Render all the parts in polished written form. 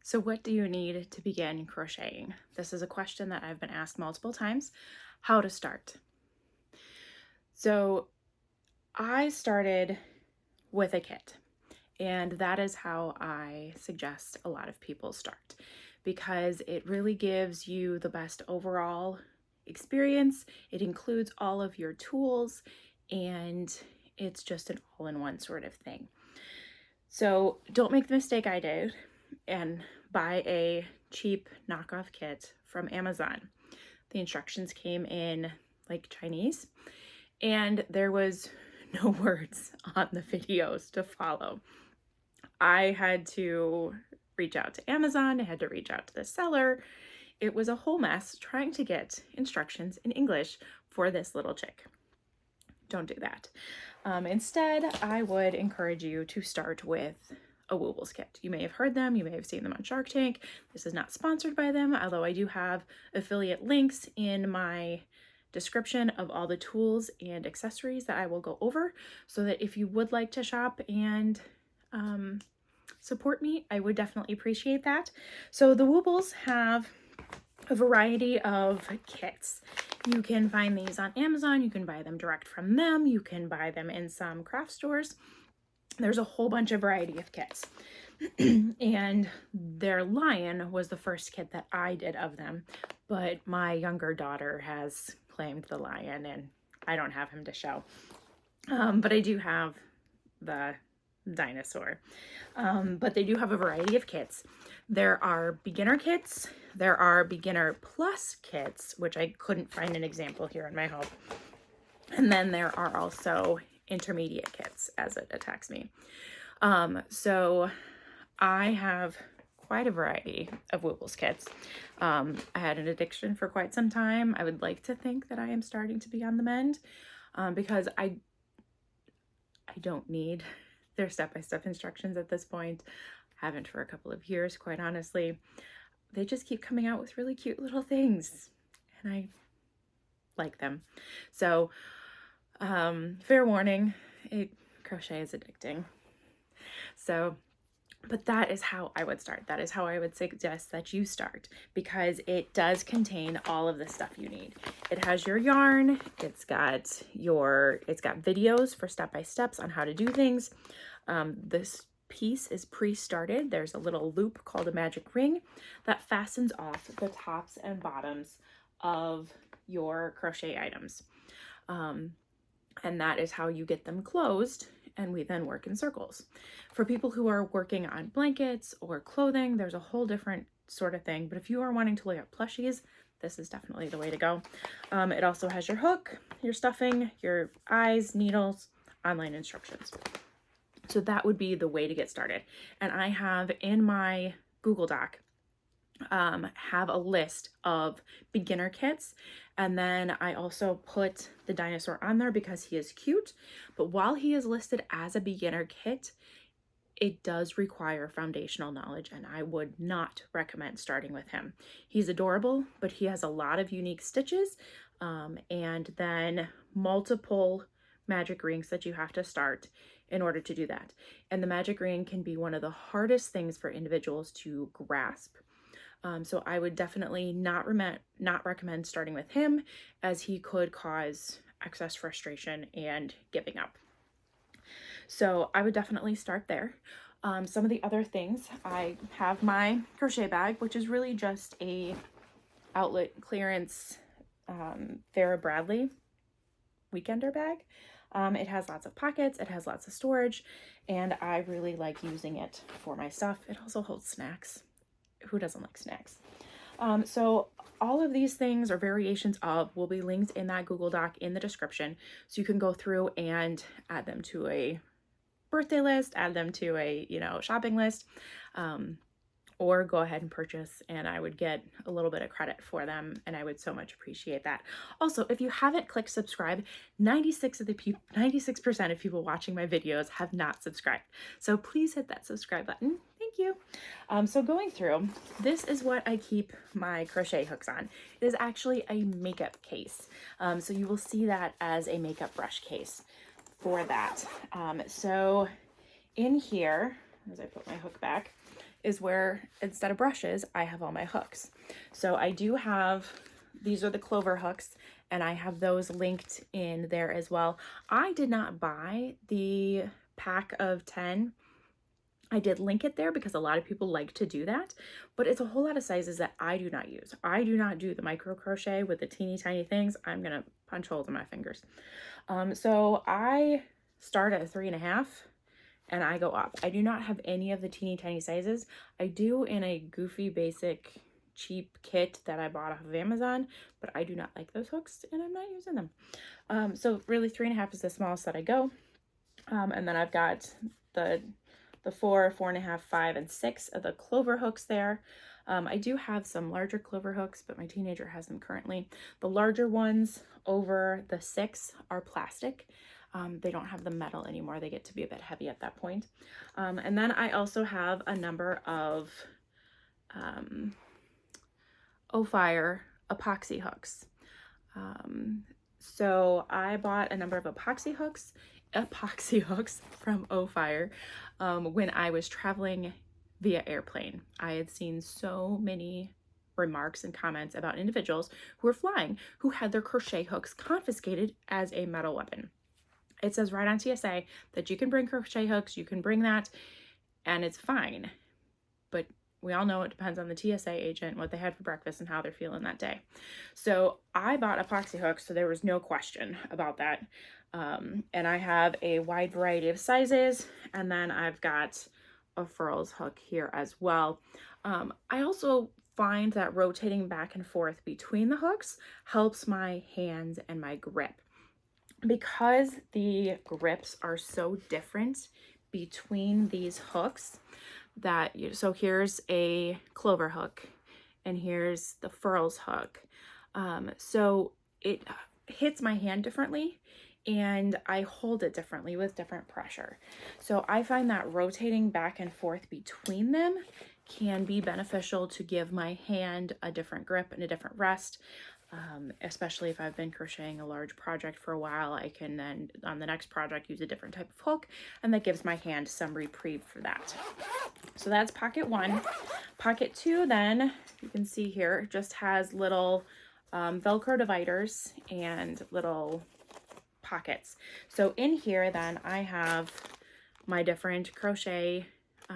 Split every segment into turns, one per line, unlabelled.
So what do you need to begin crocheting? This is a question that I've been asked multiple times. How to start? So I started with a kit, and that is how I suggest a lot of people start, because it really gives you the best overall experience. It includes all of your tools, and it's just an all-in-one sort of thing. So don't make the mistake I did and buy a cheap knockoff kit from Amazon. The instructions came in like Chinese, and there was no words on the videos to follow. I had to reach out to Amazon, I had to reach out to the seller. It was a whole mess trying to get instructions in English for this little chick. Don't do that. Instead, I would encourage you to start with a Woobles kit. You may have heard them, you may have seen them on Shark Tank. This is not sponsored by them, although I do have affiliate links in my description of all the tools and accessories that I will go over, so that if you would like to shop and support me, I would definitely appreciate that. So the Woobles have a variety of kits. You can find these on Amazon, you can buy them direct from them, you can buy them in some craft stores. There's a whole bunch of variety of kits. And their Lion was the first kit that I did of them, but my younger daughter has claimed the Lion and I don't have him to show. But I do have the dinosaur. But they do have a variety of kits. There are beginner kits, there are beginner plus kits, which I couldn't find an example here in my home. And then there are also intermediate kits, as it attacks me. So I have quite a variety of Woobles kits. I had an addiction for quite some time. I would like to think that I am starting to be on the mend, because I don't need their step-by-step instructions at this point. Haven't for a couple of years, quite honestly. They just keep coming out with really cute little things, and I like them. So fair warning, crochet is addicting. So, but that is how I would start. That is how I would suggest that you start, because it does contain all of the stuff you need. It has your yarn, it's got videos for step-by-steps on how to do things. This piece is pre-started. There's a little loop called a magic ring that fastens off the tops and bottoms of your crochet items. And that is how you get them closed, and we then work in circles. For people who are working on blankets or clothing, there's a whole different sort of thing, but if you are wanting to look at plushies, this is definitely the way to go. It also has your hook, your stuffing, your eyes, needles, online instructions. So that would be the way to get started. And I have in my Google Doc, have a list of beginner kits, and then I also put the dinosaur on there because he is cute. But while he is listed as a beginner kit, it does require foundational knowledge, and I would not recommend starting with him. He's adorable, but he has a lot of unique stitches, and then multiple magic rings that you have to start in order to do that. And the magic ring can be one of the hardest things for individuals to grasp. So I would definitely not recommend starting with him, as he could cause excess frustration and giving up. So I would definitely start there. Some of the other things, I have my crochet bag, which is really just a outlet clearance Farrah Bradley weekender bag. It has lots of pockets, it has lots of storage, and I really like using it for my stuff. It also holds snacks. Who doesn't like snacks? So all of these things, or variations of, will be linked in that Google Doc in the description, so you can go through and add them to a birthday list, add them to a shopping list, or go ahead and purchase, and I would get a little bit of credit for them, and I would so much appreciate that. Also, if you haven't clicked subscribe, 96% of people watching my videos have not subscribed. So please hit that subscribe button. Thank you. So going through, this is what I keep my crochet hooks on. It is actually a makeup case. So you will see that as a makeup brush case for that. So in here, as I put my hook back, is where, instead of brushes, I have all my hooks. So I do have, these are the clover hooks, and I have those linked in there as well. I did not buy the pack of 10. I did link it there because a lot of people like to do that, but it's a whole lot of sizes that I do not use. I do not do the micro crochet with the teeny tiny things. I'm gonna punch holes in my fingers. So I start at 3.5 and I go up. I do not have any of the teeny tiny sizes. I do in a goofy, basic, cheap kit that I bought off of Amazon, but I do not like those hooks and I'm not using them. So really 3.5 is the smallest that I go. And then I've got the 4, 4.5, 5, and 6 of the clover hooks there. I do have some larger clover hooks, but my teenager has them currently. The larger ones over the 6 are plastic. They don't have the metal anymore. They get to be a bit heavy at that point. And then I also have a number of O-Fire epoxy hooks. So I bought a number of epoxy hooks from O-Fire when I was traveling via airplane. I had seen so many remarks and comments about individuals who were flying who had their crochet hooks confiscated as a metal weapon. It says right on TSA that you can bring crochet hooks, you can bring that, and it's fine. But we all know it depends on the TSA agent, what they had for breakfast, and how they're feeling that day. So I bought epoxy hooks, so there was no question about that. And I have a wide variety of sizes, and then I've got a furls hook here as well. I also find that rotating back and forth between the hooks helps my hands and my grip. Because the grips are so different between these hooks, so here's a clover hook and here's the furls hook. So it hits my hand differently and I hold it differently with different pressure. So I find that rotating back and forth between them can be beneficial to give my hand a different grip and a different rest. Especially if I've been crocheting a large project for a while, I can then on the next project use a different type of hook, and that gives my hand some reprieve for that. So that's pocket 1. Pocket 2 then, you can see here, just has little Velcro dividers and little pockets. So in here then I have my different crochet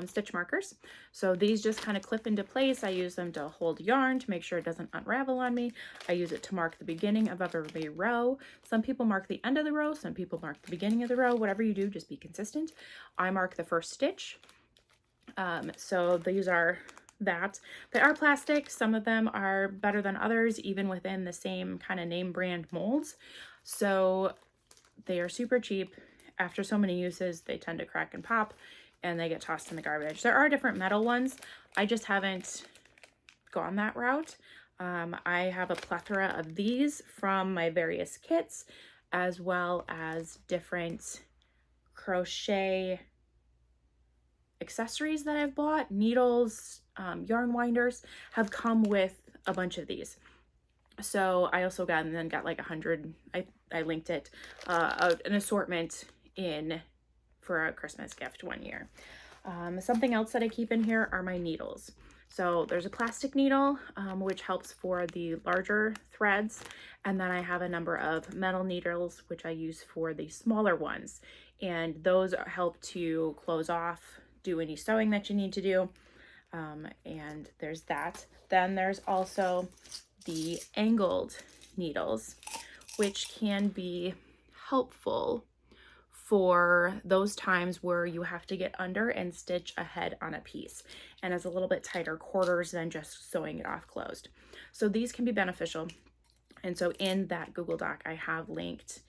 stitch markers. So these just kind of clip into place. I use them to hold yarn to make sure it doesn't unravel on me. I use it to mark the beginning of every row. Some people mark the end of the row, some people mark the beginning of the row. Whatever you do, just be consistent. I mark the first stitch. So these are that. They are plastic. Some of them are better than others, even within the same kind of name brand molds. So they are super cheap. After so many uses, they tend to crack and pop, and they get tossed in the garbage. There are different metal ones. I just haven't gone that route. I have a plethora of these from my various kits, as well as different crochet accessories that I've bought. Needles, yarn winders have come with a bunch of these. So I also got like 100, I linked it, an assortment for a Christmas gift one year. Something else that I keep in here are my needles. So there's a plastic needle, which helps for the larger threads. And then I have a number of metal needles, which I use for the smaller ones. And those help to close off, do any sewing that you need to do. And there's that. Then there's also the angled needles, which can be helpful for those times where you have to get under and stitch ahead on a piece, and it's a little bit tighter quarters than just sewing it off closed. So these can be beneficial. And so in that Google Doc, I have linked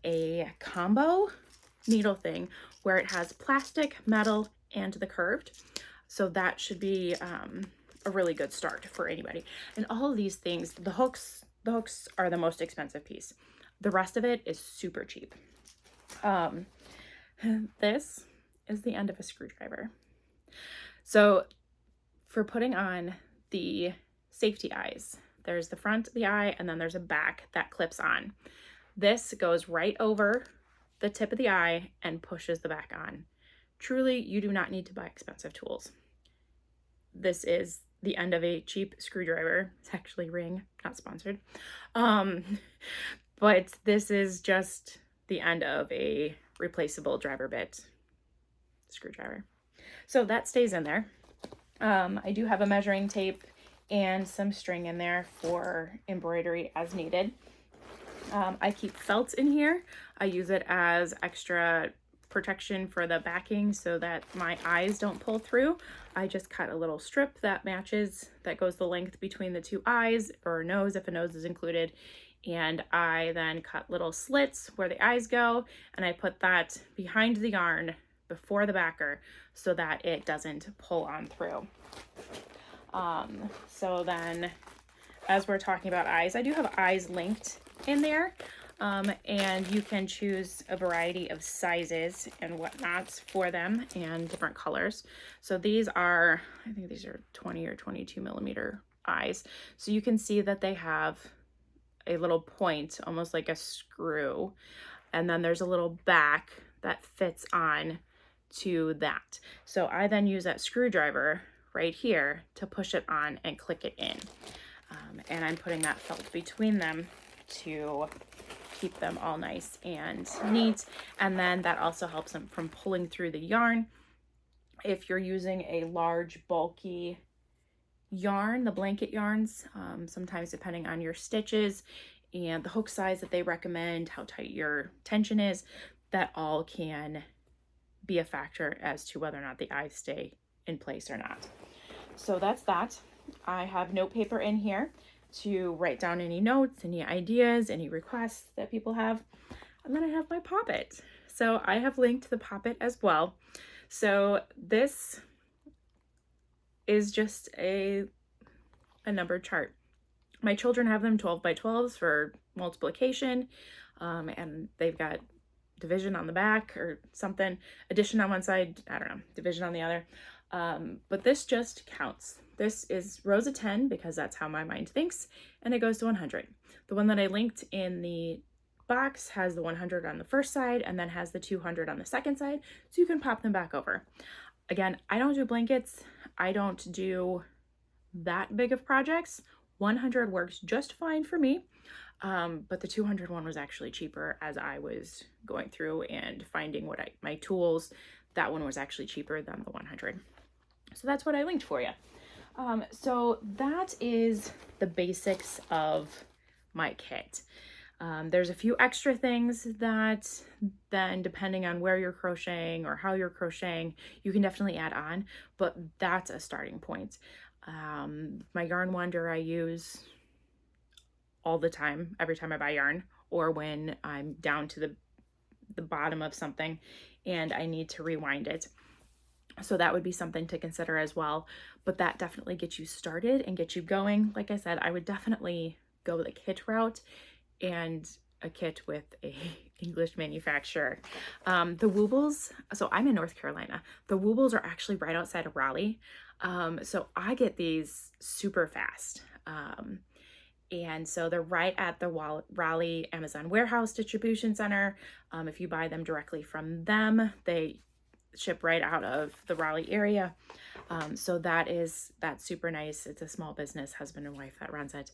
a combo needle thing where it has plastic, metal, and the curved. So that should be a really good start for anybody. And all of these things, the hooks are the most expensive piece. The rest of it is super cheap. This is the end of a screwdriver. So for putting on the safety eyes, there's the front of the eye and then there's a back that clips on. This goes right over the tip of the eye and pushes the back on. Truly, you do not need to buy expensive tools. this is the end of a cheap screwdriver. It's actually Ring, not sponsored. But this is just the end of a replaceable driver bit screwdriver. So that stays in there. I do have a measuring tape and some string in there for embroidery as needed. I keep felt in here. I use it as extra protection for the backing so that my eyes don't pull through. I just cut a little strip that matches, that goes the length between the two eyes, or nose if a nose is included. And I then cut little slits where the eyes go, and I put that behind the yarn before the backer so that it doesn't pull on through. So then, as we're talking about eyes, I do have eyes linked in there, and you can choose a variety of sizes and whatnots for them and different colors. So these are, I think these are 20 or 22 millimeter eyes. So you can see that they have a little point, almost like a screw, and then there's a little back that fits on to that. So I then use that screwdriver right here to push it on and click it in. And I'm putting that felt between them to keep them all nice and neat. And then that also helps them from pulling through the yarn. If you're using a large, bulky yarn, the blanket yarns, sometimes depending on your stitches and the hook size that they recommend, how tight your tension is, that all can be a factor as to whether or not the eyes stay in place or not. So that's that. I have note paper in here to write down any notes, any ideas, any requests that people have. And then I have my poppet. So I have linked the poppet as well. So this is just a numbered chart. My children have them 12 by 12s for multiplication, and they've got division on the back or something, addition on one side, I don't know, division on the other. But this just counts. This is rows of 10 because that's how my mind thinks, and it goes to 100. The one that I linked in the box has the 100 on the first side and then has the 200 on the second side, so you can pop them back over. Again, I don't do blankets. I don't do that big of projects. 100 works just fine for me. But the 200 one was actually cheaper as I was going through and finding my tools. That one was actually cheaper than the 100. So that's what I linked for you. So that is the basics of my kit. There's a few extra things that then, depending on where you're crocheting or how you're crocheting, you can definitely add on, but that's a starting point. My yarn wonder I use all the time, every time I buy yarn, or when I'm down to the bottom of something and I need to rewind it. So that would be something to consider as well, but that definitely gets you started and gets you going. Like I said, I would definitely go the kit route and a kit with a English manufacturer. The Woobles, so I'm in North Carolina. The Woobles are actually right outside of Raleigh. So I get these super fast. And so they're right at the Raleigh Amazon Warehouse Distribution Center. If you buy them directly from them, they ship right out of the Raleigh area. So that's super nice. It's a small business, husband and wife that runs it.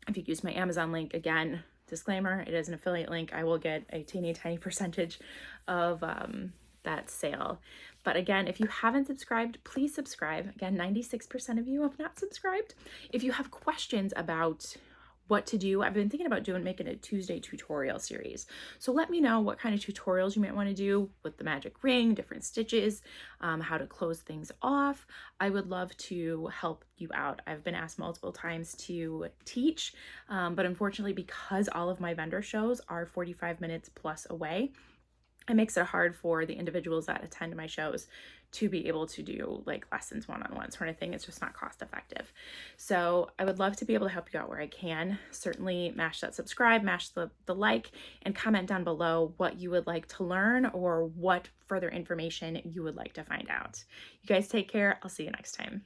If you use my Amazon link, again, disclaimer, it is an affiliate link. I will get a teeny tiny percentage of that sale. But again, if you haven't subscribed, please subscribe. Again, 96% of you have not subscribed. If you have questions about what to do, I've been thinking about making a Tuesday tutorial series. So let me know what kind of tutorials you might want to do with the magic ring, different stitches, how to close things off. I would love to help you out. I've been asked multiple times to teach, but unfortunately, because all of my vendor shows are 45 minutes plus away, it makes it hard for the individuals that attend my shows to be able to do like lessons one-on-one sort of thing. It's just not cost effective. So I would love to be able to help you out where I can. Certainly mash that subscribe, mash the like, and comment down below what you would like to learn or what further information you would like to find out. You guys take care. I'll see you next time.